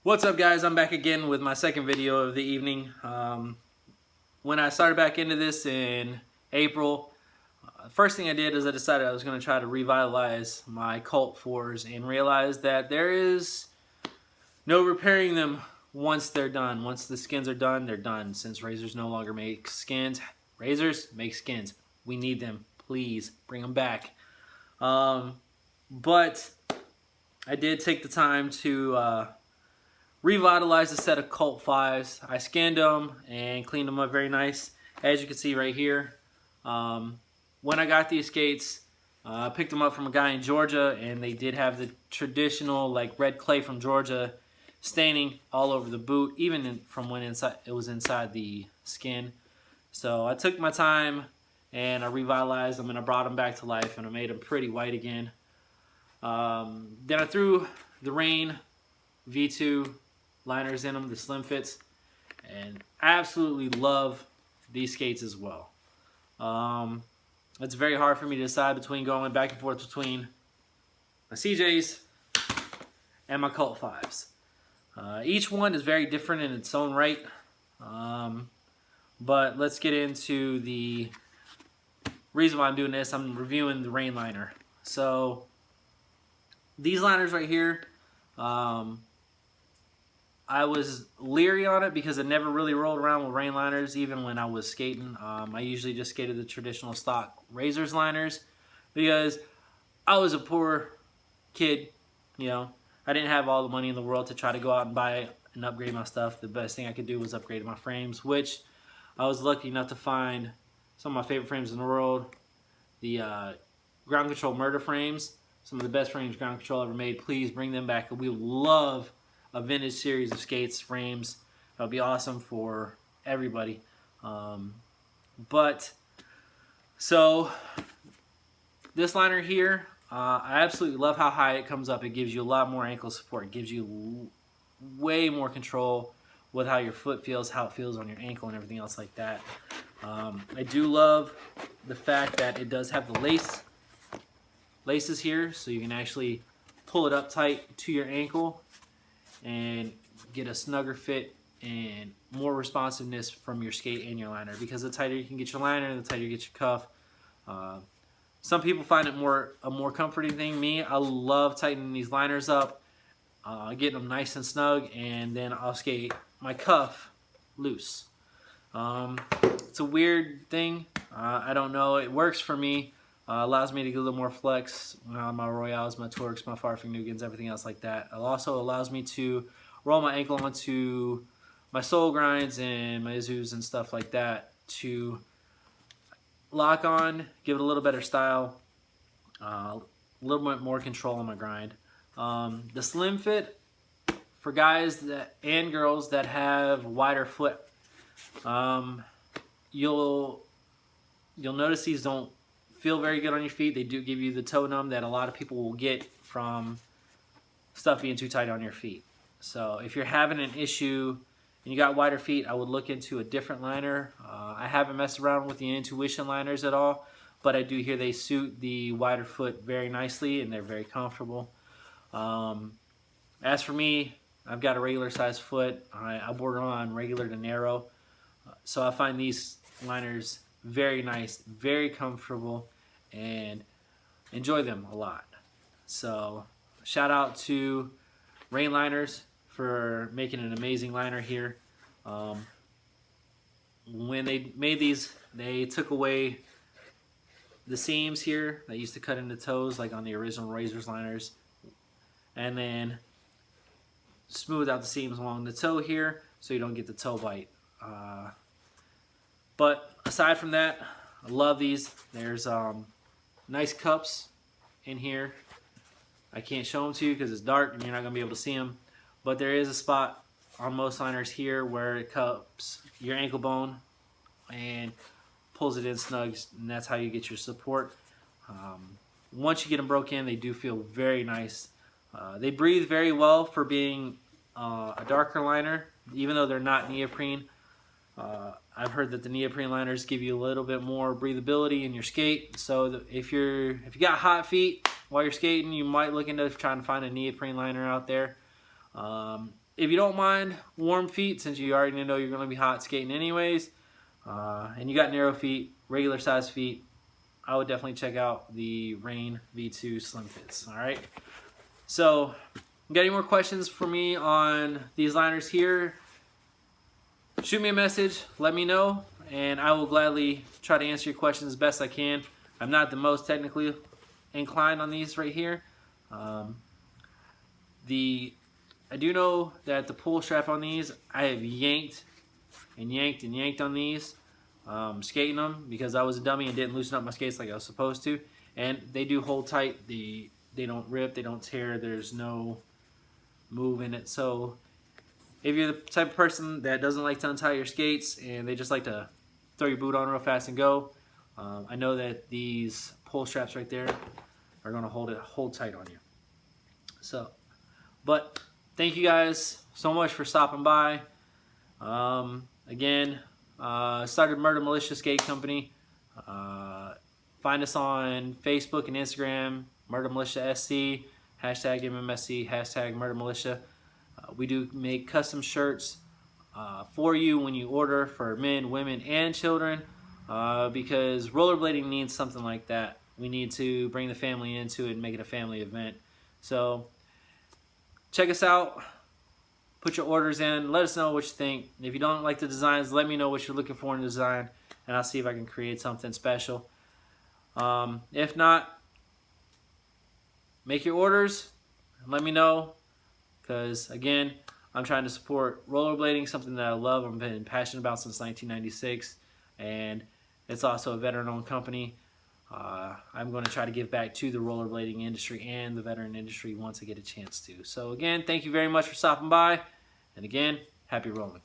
What's up, guys? I'm back again with my second video of the evening. When I started back into this in April, first thing I did is I decided I was going to try to revitalize my Colt 4s and realized that there is no repairing them once they're done. Once the skins are done, they're done. Since Razors no longer make skins, Razors make skins. We need them. Please bring them back. But I did take the time to revitalized a set of Colt 5s. I scanned them and cleaned them up very nice. As you can see right here, when I got these skates, I picked them up from a guy in Georgia, and they did have the traditional like red clay from Georgia staining all over the boot, even from when it was inside the skin. So I took my time and I revitalized them and I brought them back to life and I made them pretty white again. Then I threw the Rain V2 liners in them, the slim fits, and I absolutely love these skates as well. It's very hard for me to decide between going back and forth between my CJs and my Colt 5s. Each one is very different in its own right, but let's get into the reason why I'm doing this. I'm reviewing the Rain liner. So these liners right here, I was leery on it because I never really rolled around with Rain liners even when I was skating. I usually just skated the traditional stock Razors liners because I was a poor kid, you know. I didn't have all the money in the world to try to go out and buy and upgrade my stuff. The best thing I could do was upgrade my frames, which I was lucky enough to find some of my favorite frames in the world. The ground control Murdah frames, some of the best frames ground control ever made. Please bring them back. We would love a vintage series of skates, frames. That would be awesome for everybody. So this liner here, I absolutely love how high it comes up. It gives you a lot more ankle support. It gives you way more control with how your foot feels, how it feels on your ankle and everything else like that. I do love the fact that it does have the laces here, so you can actually pull it up tight to your ankle and get a snugger fit and more responsiveness from your skate and your liner, because the tighter you can get your liner, the tighter you get your cuff. Some people find it a more comforting thing. Me, I love tightening these liners up, getting them nice and snug, and then I'll skate my cuff loose. It's a weird thing. I don't know. It works for me. Allows me to get a little more flex on my Royales, my Torques, my Farfignugens, everything else like that. It also allows me to roll my ankle onto my sole grinds and my Izus and stuff like that to lock on, give it a little better style, a little bit more control on my grind. The slim fit for guys and girls that have wider foot, you'll notice these don't feel very good on your feet. They do give you the toe numb that a lot of people will get from stuff being too tight on your feet. So if you're having an issue and you got wider feet, I would look into a different liner. I haven't messed around with the Intuition liners at all, but I do hear they suit the wider foot very nicely and they're very comfortable. As for me, I've got a regular size foot. I border on regular to narrow. So I find these liners very nice, very comfortable, and enjoy them a lot. So shout out to Rain Liners for making an amazing liner here. When they made these, they took away the seams here that used to cut into toes like on the original Razors liners, and then smooth out the seams along the toe here so you don't get the toe bite. But aside from that, I love these. There's nice cups in here. I can't show them to you because it's dark and you're not going to be able to see them. But there is a spot on most liners here where it cups your ankle bone and pulls it in snug, and that's how you get your support. Once you get them broke in, they do feel very nice. They breathe very well for being a darker liner, even though they're not neoprene. I've heard that the neoprene liners give you a little bit more breathability in your skate. So if you got hot feet while you're skating, you might look into trying to find a neoprene liner out there. if you don't mind warm feet, since you already know you're going to be hot skating anyways, and you got narrow feet, regular size feet, I would definitely check out the Rain V2 Slim Fits. All right. So, got any more questions for me on these liners here? Shoot me a message, let me know, and I will gladly try to answer your questions as best I can. I'm not the most technically inclined on these right here. I do know that the pull strap on these, I have yanked and yanked and yanked on these, skating them because I was a dummy and didn't loosen up my skates like I was supposed to. And they do hold tight. They don't rip, they don't tear, there's no move in it. So if you're the type of person that doesn't like to untie your skates and they just like to throw your boot on real fast and go, I know that these pull straps right there are going to hold tight on you. So, but thank you guys so much for stopping by. Again, started Murdah Militia Skate Company. Find us on Facebook and Instagram, Murdah Militia SC, hashtag MMSC, hashtag Murdah Militia. We do make custom shirts for you when you order for men, women, and children because rollerblading needs something like that. We need to bring the family into it and make it a family event. So check us out. Put your orders in. Let us know what you think. If you don't like the designs, let me know what you're looking for in the design, and I'll see if I can create something special. If not, make your orders and let me know. Because, again, I'm trying to support rollerblading, something that I love. I've been passionate about since 1996, and it's also a veteran-owned company. I'm going to try to give back to the rollerblading industry and the veteran industry once I get a chance to. So, again, thank you very much for stopping by, and again, happy rolling.